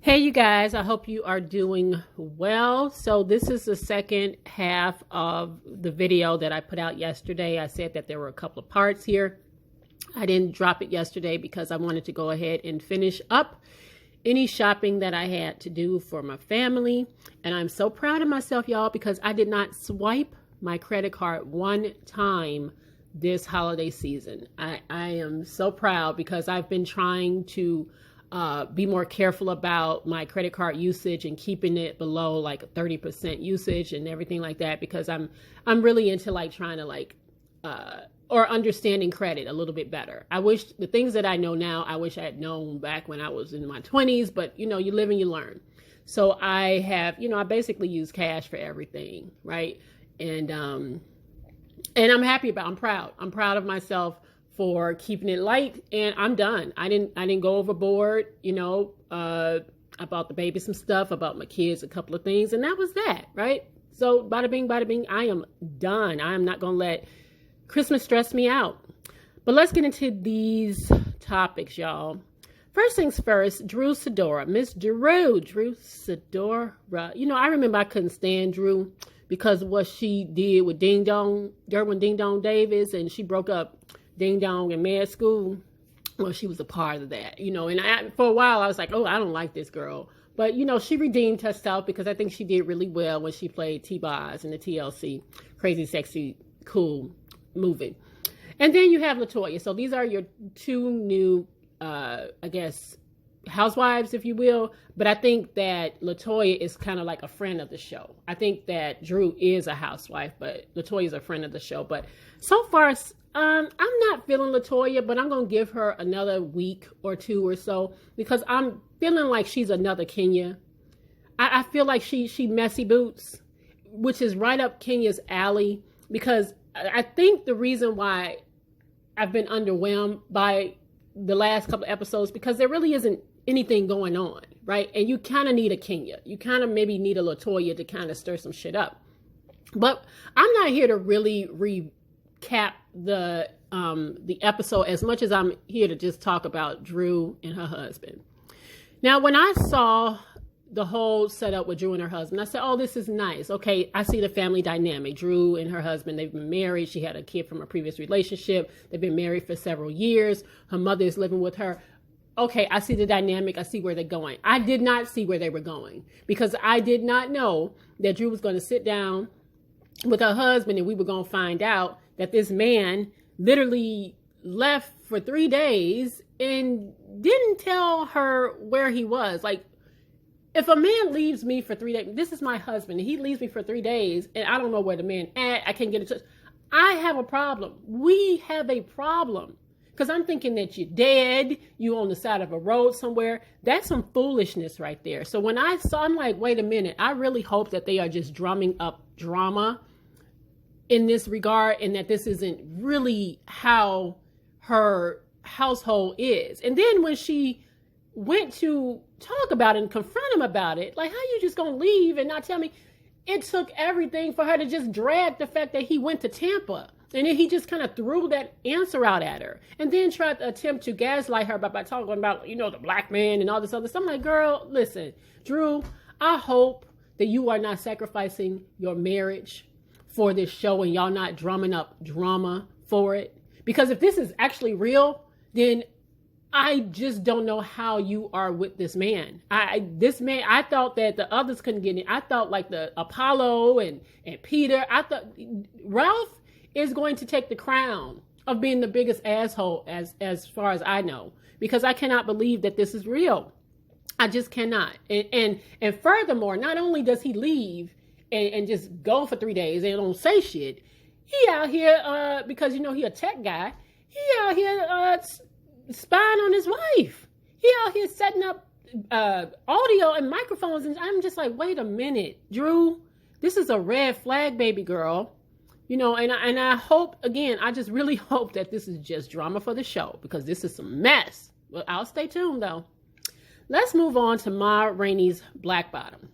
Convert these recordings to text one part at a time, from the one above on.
Hey, you guys, I hope you are doing well. So this is the second half of the video that I put out yesterday. I said that there were a couple of parts here. I didn't drop it yesterday because I wanted to go ahead and finish up any shopping that I had to do for my family. And I'm so proud of myself, y'all, because I did not swipe my credit card one time this holiday season. I am so proud because I've been trying to be more careful about my credit card usage and keeping it below like 30% usage and everything like that, because I'm really into like trying to or understanding credit a little bit better. I wish the things that I know now, I wish I had known back when I was in my 20s, but you know, you live and you learn. So I have, I basically use cash for everything, right? And I'm happy I'm proud. I'm proud of myself for keeping it light, and I'm done. I didn't go overboard. I bought the baby some stuff, I bought my kids a couple of things, and that was that, right? So bada bing, I am done. I am not gonna let Christmas stress me out. But let's get into these topics, y'all. First things first, Drew Sidora, Miss Drew Sidora. I remember I couldn't stand Drew because of what she did with Derwin Ding Dong Davis, and she broke up Ding Dong and Mad School. Well, she was a part of that, and for a while I was like, oh, I don't like this girl. But, she redeemed herself because I think she did really well when she played T-Boz in the TLC Crazy Sexy Cool movie. And then you have LaToya. So these are your two new, housewives, if you will. But I think that LaToya is kind of like a friend of the show. I think that Drew is a housewife, but LaToya is a friend of the show. But so far, I'm not feeling LaToya, but I'm going to give her another week or two or so because I'm feeling like she's another Kenya. I feel like she messy boots, which is right up Kenya's alley, because I think the reason why I've been underwhelmed by the last couple of episodes, because there really isn't anything going on, right? And you kind of need a Kenya. You kind of maybe need a LaToya to kind of stir some shit up. But I'm not here to really recap the episode as much as I'm here to just talk about Drew and her husband. Now, when I saw the whole setup with Drew and her husband, I said, oh, this is nice. Okay, I see the family dynamic. Drew and her husband, they've been married. She had a kid from a previous relationship. They've been married for several years. Her mother is living with her. Okay, I see the dynamic. I see where they're going. I did not see where they were going because I did not know that Drew was going to sit down with her husband and we were going to find out that this man literally left for 3 days and didn't tell her where he was. Like, if a man leaves me for 3 days, this is my husband, and he leaves me for 3 days, and I don't know where the man at, I can't get in touch. I have a problem. We have a problem. Because I'm thinking that you're dead, you on the side of a road somewhere. That's some foolishness right there. So when I saw, I'm like, wait a minute. I really hope that they are just drumming up drama in this regard, and that this isn't really how her household is. And then when she went to talk about it and confront him about it, like, how you just gonna leave and not tell me? It took everything for her to just drag the fact that he went to Tampa. And then he just kind of threw that answer out at her and then tried to attempt to gaslight her by talking about, the black man and all this other stuff. I'm like, girl, listen, Drew, I hope that you are not sacrificing your marriage for this show and y'all not drumming up drama for it. Because if this is actually real, then I just don't know how you are with this man. I thought that the others couldn't get in. I thought like the Apollo and Peter, I thought Ralph is going to take the crown of being the biggest asshole as far as I know, because I cannot believe that this is real. I just cannot. And furthermore, not only does he leave and just go for 3 days and don't say shit, he out here, because he a tech guy, he out here spying on his wife. He out here setting up audio and microphones, and I'm just like, wait a minute, Drew, this is a red flag, baby girl. And I hope, again, I just really hope that this is just drama for the show, because this is some mess. But I'll stay tuned, though. Let's move on to Ma Rainey's Black Bottom.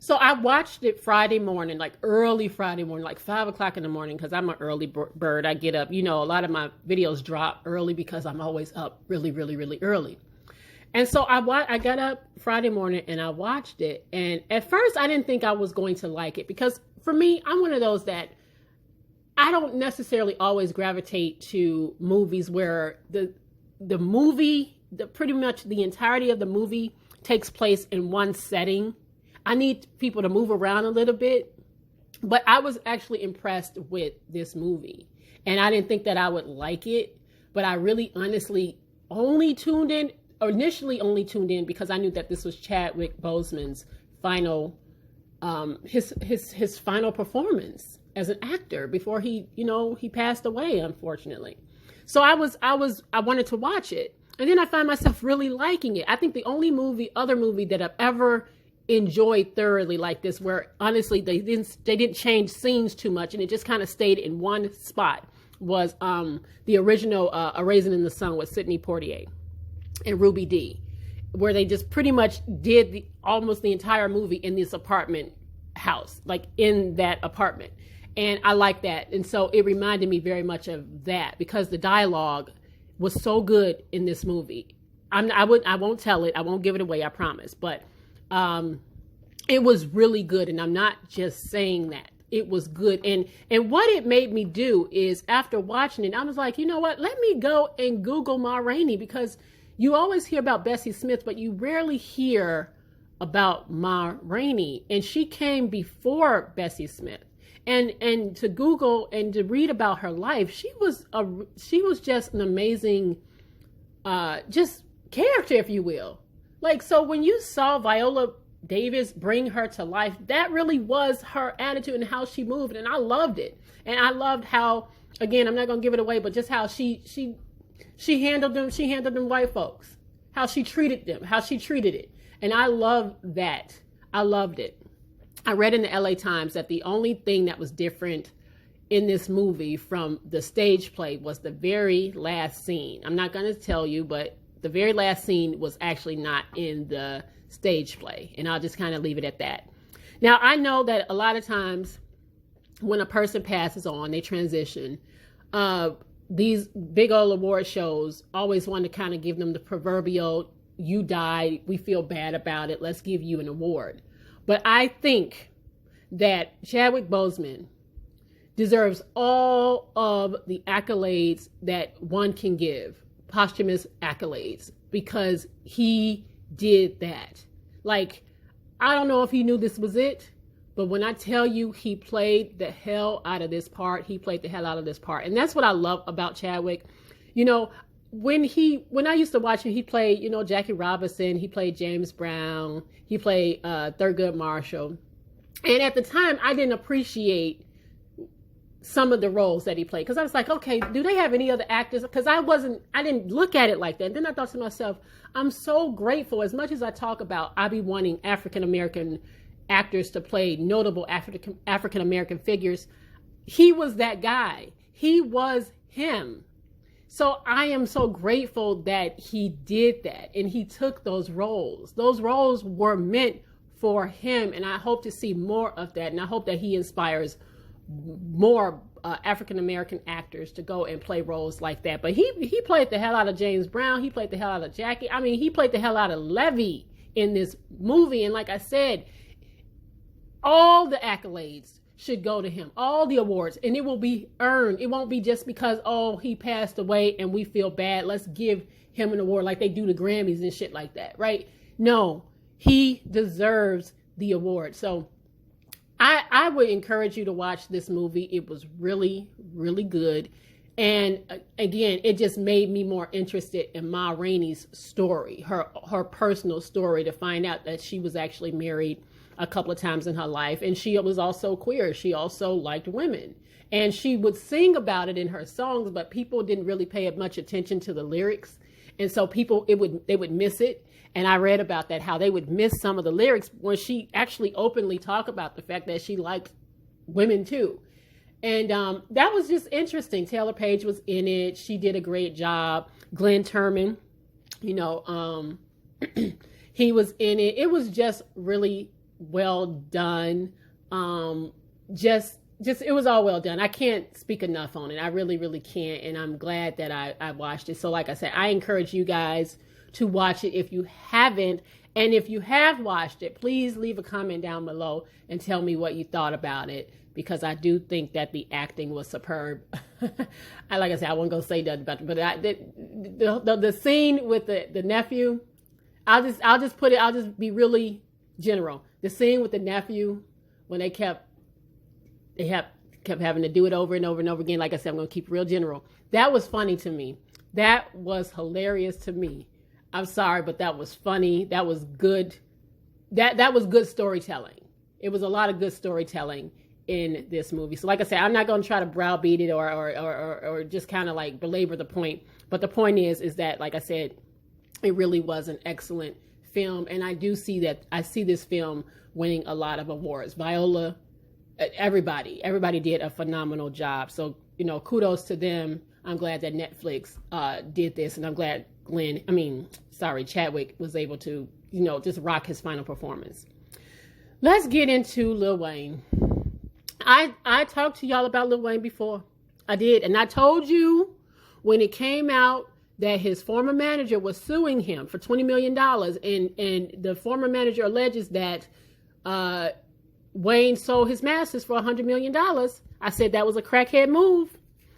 So I watched it Friday morning, like early Friday morning, like 5 o'clock in the morning, because I'm an early bird. I get up, a lot of my videos drop early because I'm always up really, really, really early. And so I got up Friday morning and I watched it. And at first I didn't think I was going to like it because for me, I'm one of those that I don't necessarily always gravitate to movies where the movie, pretty much the entirety of the movie takes place in one setting. I need people to move around a little bit. But I was actually impressed with this movie. And I didn't think that I would like it. But I really honestly initially only tuned in because I knew that this was Chadwick Boseman's final, his final performance as an actor before he passed away, unfortunately. So I wanted to watch it. And then I found myself really liking it. I think the only other movie that I've ever enjoyed thoroughly like this, where honestly they didn't change scenes too much and it just kind of stayed in one spot, was the original A Raisin in the Sun with Sidney Poitier and Ruby Dee, where they just pretty much did almost the entire movie in this apartment house, like in that apartment. And I like that. And so it reminded me very much of that because the dialogue was so good in this movie. I won't tell it. I won't give it away. I promise. But it was really good. And I'm not just saying that. It was good. And what it made me do is after watching it, I was like, you know what? Let me go and Google Ma Rainey, because you always hear about Bessie Smith, but you rarely hear about Ma Rainey. And she came before Bessie Smith. And to Google and to read about her life, she was just an amazing just character, if you will. Like, so when you saw Viola Davis bring her to life, that really was her attitude and how she moved, and I loved it. And I loved how, again, I'm not gonna give it away, but just how she handled them white folks, how she treated them, how she treated it. And I love that. I loved it. I read in the LA Times that the only thing that was different in this movie from the stage play was the very last scene. I'm not going to tell you, but the very last scene was actually not in the stage play. And I'll just kind of leave it at that. Now, I know that a lot of times when a person passes on, they transition, these big old award shows always want to kind of give them the proverbial, you died, we feel bad about it, let's give you an award. But I think that Chadwick Boseman deserves all of the accolades that one can give, posthumous accolades, because he did that. Like, I don't know if he knew this was it, but when I tell you he played the hell out of this part, he played the hell out of this part. And that's what I love about Chadwick. You know, when I used to watch him, he played, Jackie Robinson, he played James Brown, he played Thurgood Marshall. And at the time, I didn't appreciate some of the roles that he played. Because I was like, okay, do they have any other actors? Because I didn't look at it like that. And then I thought to myself, I'm so grateful. As much as I talk about, I be wanting African-American actors to play notable African-American figures. He was that guy. He was him. So I am so grateful that he did that and he took those roles. Those roles were meant for him, and I hope to see more of that. And I hope that he inspires more African-American actors to go and play roles like that. But he played the hell out of James Brown. He played the hell out of Jackie. I mean, he played the hell out of Levy in this movie. And like I said, all the accolades should go to him, all the awards, and it will be earned. It won't be just because, oh, he passed away and we feel bad, let's give him an award like they do the Grammys and shit like that, right? No, he deserves the award. So I would encourage you to watch this movie. It was really, really good. And again, it just made me more interested in Ma Rainey's story, her personal story, to find out that she was actually married a couple of times in her life. And she was also queer. She also liked women. And she would sing about it in her songs, but people didn't really pay much attention to the lyrics. And so they would miss it. And I read about that, how they would miss some of the lyrics when she actually openly talked about the fact that she liked women too. And that was just interesting. Taylor Page was in it. She did a great job. Glenn Turman, he was in it. It was just really well done. It was all well done. I can't speak enough on it. I really, really can't. And I'm glad that I watched it. So like I said, I encourage you guys to watch it if you haven't. And if you have watched it, please leave a comment down below and tell me what you thought about it, because I do think that the acting was superb. Like I said, I wasn't going to say nothing about it, but the scene with the nephew, I'll just be really general. The scene with the nephew, when they kept having to do it over and over and over again. Like I said, I'm going to keep it real general. That was funny to me. That was hilarious to me. I'm sorry, but that was funny. That was good. That was good storytelling. It was a lot of good storytelling in this movie. So like I said, I'm not going to try to browbeat it or just kind of like belabor the point. But the point is that, like I said, it really was an excellent film. And I do see that. I see this film winning a lot of awards. Viola, everybody did a phenomenal job. So, kudos to them. I'm glad that Netflix did this, and I'm glad Chadwick was able to, just rock his final performance. Let's get into Lil Wayne. I talked to y'all about Lil Wayne before. I did, and I told you when it came out that his former manager was suing him for $20 million, and the former manager alleges that Wayne sold his masters for $100 million. I said that was a crackhead move.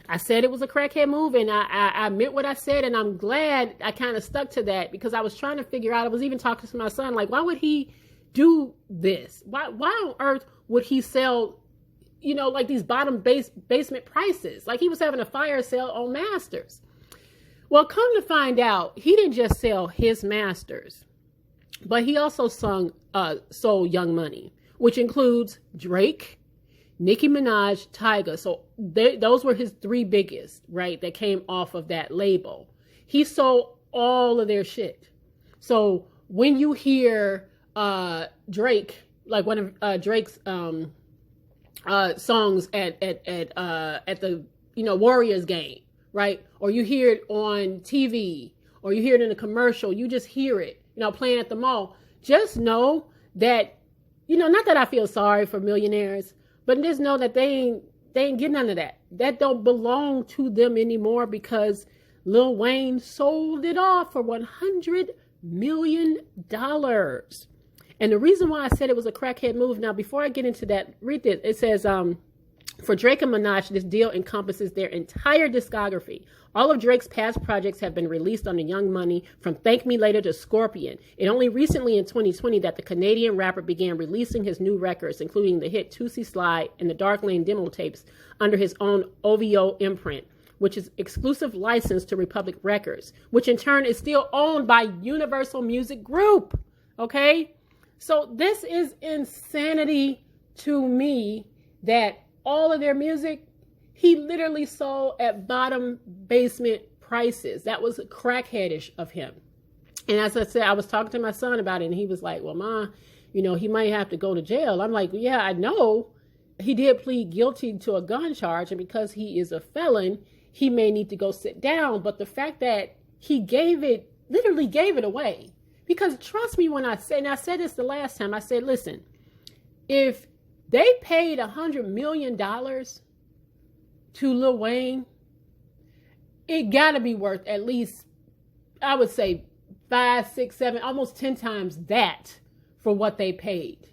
I said it was a crackhead move, and I meant what I said, and I'm glad I kind of stuck to that, because I was trying to figure out, I was even talking to my son, like, why would he do this? Why on earth would he sell, like these basement prices? Like he was having a fire sale on masters. Well, come to find out, he didn't just sell his masters, but he also sold Young Money, which includes Drake, Nicki Minaj, Tyga. So those were his three biggest, right, that came off of that label. He sold all of their shit. So when you hear Drake, like one of Drake's songs at the Warriors game, right, or you hear it on TV, or you hear it in a commercial, you just hear it, playing at the mall. Just know that, not that I feel sorry for millionaires, but just know that they ain't getting none of that. That don't belong to them anymore, because Lil Wayne sold it off for $100 million. And the reason why I said it was a crackhead move, now before I get into that, read this. It says, for Drake and Minaj, this deal encompasses their entire discography. All of Drake's past projects have been released under Young Money, from Thank Me Later to Scorpion. It only recently in 2020 that the Canadian rapper began releasing his new records, including the hit Tootsie Slide and the Dark Lane demo tapes, under his own OVO imprint, which is exclusive license to Republic Records, which in turn is still owned by Universal Music Group. Okay? So this is insanity to me, that all of their music, he literally sold at bottom basement prices. That was crackheadish of him. And as I said, I was talking to my son about it, and he was like, well, Ma, he might have to go to jail. I'm like, yeah, I know. He did plead guilty to a gun charge, and because he is a felon, he may need to go sit down. But the fact that he literally gave it away. Because trust me when I say, and I said this the last time, I said, listen, if they paid $100 million to Lil Wayne, it got to be worth at least, I would say, 5, 6, 7, almost 10 times that for what they paid.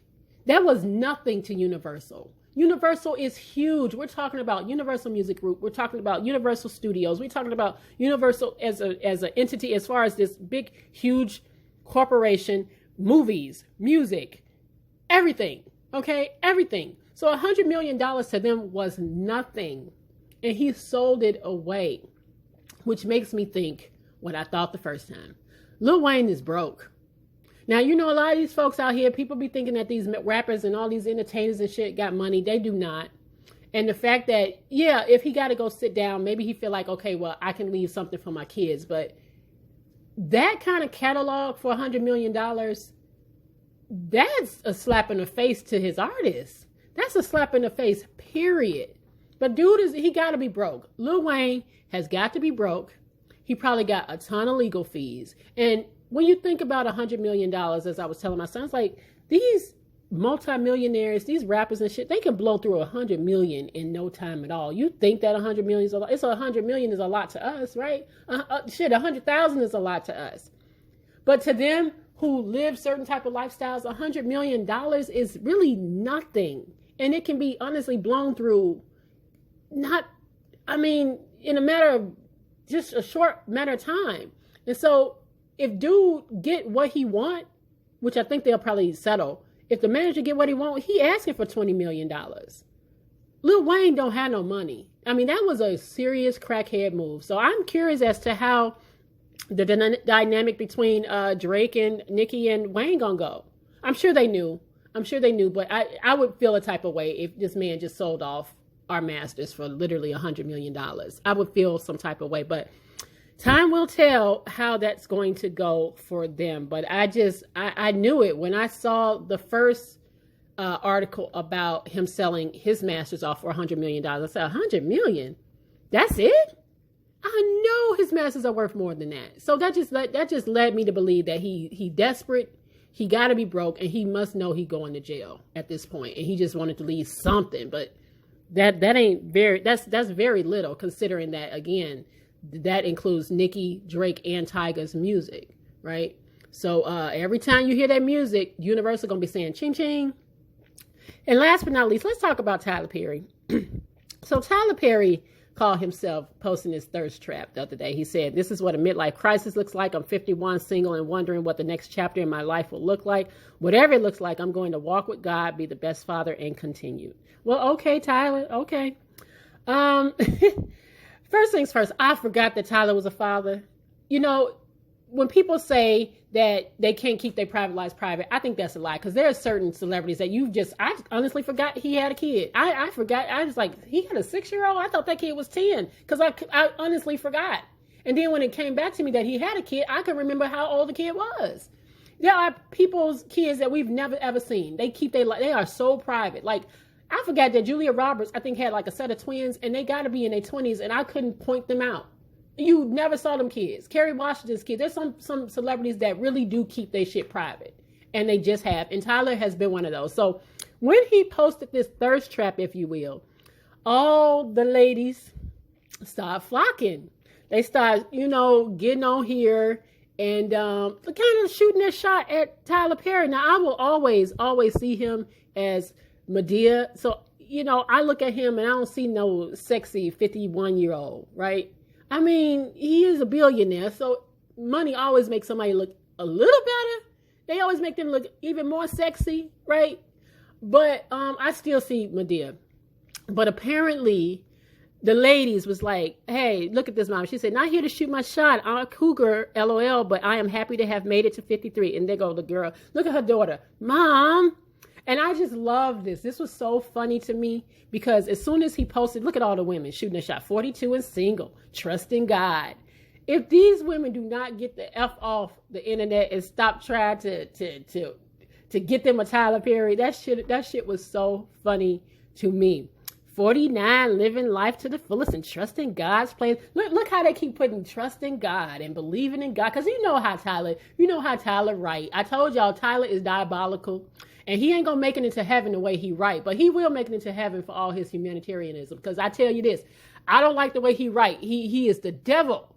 That was nothing to Universal. Universal is huge. We're talking about Universal Music Group. We're talking about Universal Studios. We're talking about Universal as an entity, as far as this big, huge corporation, movies, music, everything. Okay, everything. So $100 million to them was nothing. And he sold it away, which makes me think what I thought the first time. Lil Wayne is broke. Now, a lot of these folks out here, people be thinking that these rappers and all these entertainers and shit got money. They do not. And the fact that, yeah, if he got to go sit down, maybe he feel like, okay, well, I can leave something for my kids. But that kind of catalog for $100 million, that's a slap in the face to his artists. That's a slap in the face, period. But dude, he got to be broke. Lil Wayne has got to be broke. He probably got a ton of legal fees. And when you think about $100 million, as I was telling my son, it's like these multimillionaires, these rappers and shit, they can blow through $100 million in no time at all. You think that $100 million is a lot? It's $100 million is a lot to us, right? Shit, 100,000 is a lot to us. But to them who live certain type of lifestyles, $100 million is really nothing. And it can be honestly blown through in a matter of just a short matter of time. And so if dude get what he want, which I think they'll probably settle, if the manager get what he want, he asking for $20 million. Lil Wayne don't have no money. I mean, that was a serious crackhead move. So I'm curious as to how the dynamic between Drake and Nicki and Wayne gonna go. I'm sure they knew, but I would feel a type of way if this man just sold off our masters for literally $100 million. I would feel some type of way, but time will tell how that's going to go for them. But I knew it when I saw the first article about him selling his masters off for $100 million. I said, $100 million? That's it? I know his masters are worth more than that. So that just led me to believe that he desperate. He got to be broke, and he must know he going to jail at this point, and he just wanted to leave something. But that's very little, considering that, again, that includes Nicki, Drake, and Tyga's music, right? So every time you hear that music, Universal gonna be saying ching ching. And last but not least, let's talk about Tyler Perry. So Tyler Perry called himself posting his thirst trap the other day. He said, "This is what a midlife crisis looks like. I'm 51, single, and wondering what the next chapter in my life will look like. Whatever it looks like, I'm going to walk with God, be the best father, and continue." Well, okay, Tyler, okay. First things first, I forgot that Tyler was a father. You know, when people say that they can't keep their private lives private, I think that's a lie. Because there are certain celebrities that I honestly forgot he had a kid. I forgot. I was like, he had a 6-year-old? I thought that kid was 10. Because I honestly forgot. And then when it came back to me that he had a kid, I could remember how old the kid was. There are people's kids that we've never, ever seen. They are so private. Like, I forgot that Julia Roberts, I think, had like a set of twins, and they got to be in their 20s, and I couldn't point them out. You never saw them kids. Kerry Washington's kids. There's some celebrities that really do keep their shit private, and they just have. And Tyler has been one of those. So when he posted this thirst trap, if you will, all the ladies start flocking. They start, getting on here and kind of shooting their shot at Tyler Perry. Now, I will always see him as Medea. So, I look at him and I don't see no sexy 51-year-old, right? I mean, he is a billionaire, so money always makes somebody look a little better. They always make them look even more sexy, right? But I still see Medea. But apparently, the ladies was like, "Hey, look at this, mom." She said, "Not here to shoot my shot. I'm a cougar, LOL, but I am happy to have made it to 53. And there go the girl. Look at her daughter. "Mom." And I just love this. This was so funny to me because as soon as he posted, look at all the women shooting a shot, 42 and single, trusting God. If these women do not get the F off the internet and stop trying to get them a Tyler Perry, that shit was so funny to me. 49, living life to the fullest and trusting God's plan. Look how they keep putting trusting God and believing in God. Because you know how Tyler write. I told y'all Tyler is diabolical. And he ain't going to make it into heaven the way he write. But he will make it into heaven for all his humanitarianism. Because I tell you this, I don't like the way he write. He is the devil.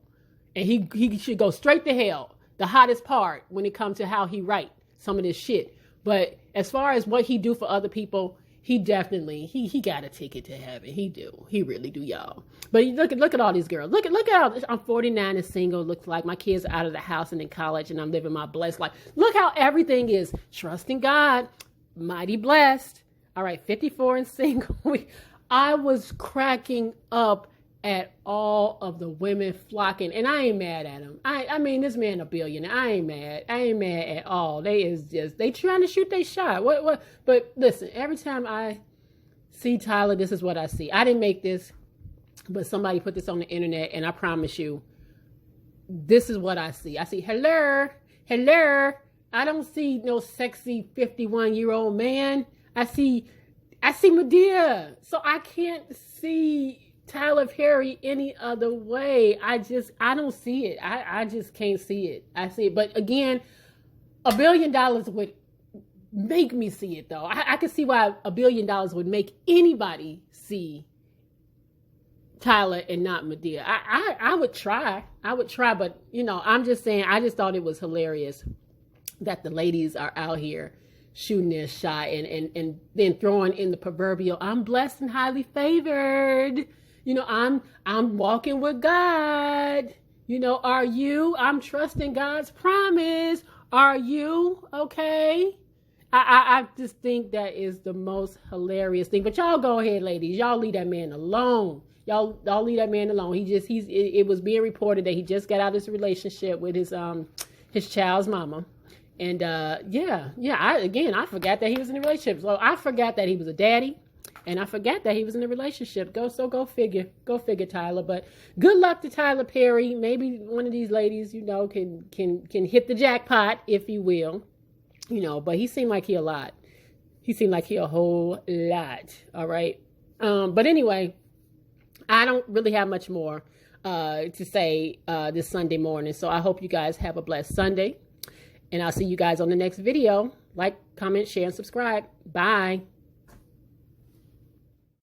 And he should go straight to hell. The hottest part when it comes to how he write some of this shit. But as far as what he do for other people, he definitely, he got a ticket to heaven. He do. He really do, y'all. But look at all these girls. Look at how I'm 49 and single. Looks like my kids are out of the house and in college and I'm living my blessed life. Look how everything is trusting God, mighty blessed. All right, 54 and single. I was cracking up at all of the women flocking, and I ain't mad at him. I mean, this man a billionaire. I ain't mad at all. They trying to shoot their shot. What? But listen, every time I see Tyler, this is what I see. I didn't make this, but somebody put this on the internet, and I promise you, this is what I see. I see hello. I don't see no sexy 51-year-old man. I see Medea. So I can't see Tyler Perry any other way. I don't see it. I just can't see it. I see it. But again, $1 billion would make me see it though. I can see why $1 billion would make anybody see Tyler and not Medea. I would try. I would try, but you know, I'm just saying, I just thought it was hilarious that the ladies are out here shooting their shot and then throwing in the proverbial, I'm blessed and highly favored. You know, I'm walking with God. You know, are you? I'm trusting God's promise. Are you? Okay. I just think that is the most hilarious thing. But y'all go ahead, ladies. Y'all leave that man alone. Y'all leave that man alone. It was being reported that he just got out of this relationship with his child's mama. And I forgot that he was in a relationship. So I forgot that he was a daddy. And I forgot that he was in a relationship. Go figure. Go figure, Tyler. But good luck to Tyler Perry. Maybe one of these ladies, you know, can hit the jackpot, if you will. You know, but he seemed like he a lot. He seemed like he a whole lot. All right. But anyway, I don't really have much more to say this Sunday morning. So I hope you guys have a blessed Sunday. And I'll see you guys on the next video. Like, comment, share, and subscribe. Bye.